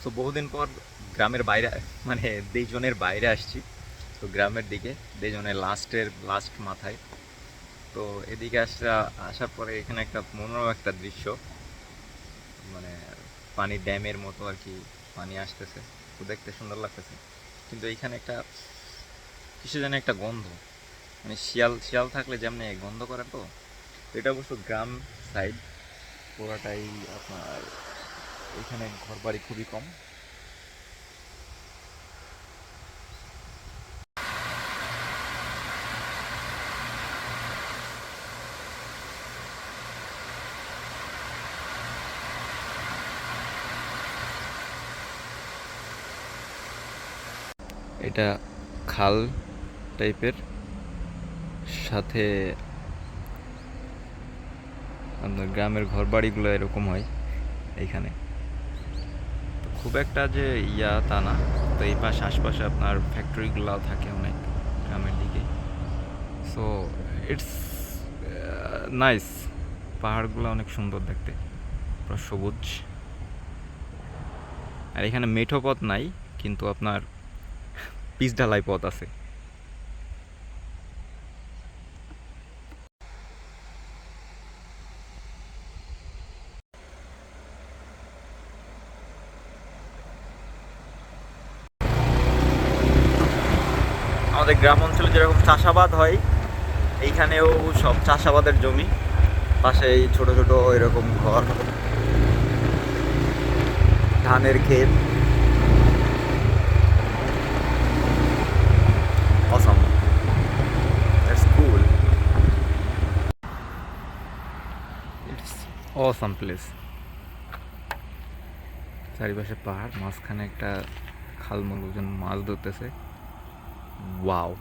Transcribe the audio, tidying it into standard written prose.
তো বহুদিন পর গ্রামের বাইরে, মানে দেশজনের বাইরে আসছি। তো গ্রামের দিকে দেশজনের লাস্ট মাথায়। তো এদিকে আসার পরে এখানে একটা মনোরম একটা দৃশ্য, মানে পানি ড্যামের মতো আর কি, পানি আসতেছে, তো দেখতে সুন্দর লাগতেছে। কিন্তু এইখানে একটা কিসে জানি একটা গন্ধ, মানে শিয়াল শিয়াল থাকলে যেমনি গন্ধ করে। তো তো এটা অবশ্য গ্রাম সাইড পুরাটাই আপনার, এখানে ঘর বাড়ি খুবই কম। এটা খাল টাইপের, সাথে আপনার গ্রামের ঘর বাড়িগুলো এরকম হয় এইখানে। তো খুব একটা যে তা না। তো এই পাশে আশপাশে আপনার ফ্যাক্টরিগুলো থাকে অনেক গ্রামের দিকে। So it's nice. পাহাড়গুলো অনেক সুন্দর দেখতে, পুরো সবুজ। আর এখানে মেঠো পথ নাই, কিন্তু আপনার পিচ ঢালাই পথ আছে। আমাদের গ্রাম অঞ্চলে যেরকম চাষাবাদ হয়, এইখানেও সব চাষাবাদের জমি, পাশে এই ছোট ছোট এরকম ঘর, ধানের ক্ষেত। Awesome, that's cool, it's awesome place. চারিপাশে পাহাড়, মাঝখানে একটা খালমূল, ওজন মাছ ধরতেছে। ওয়াও।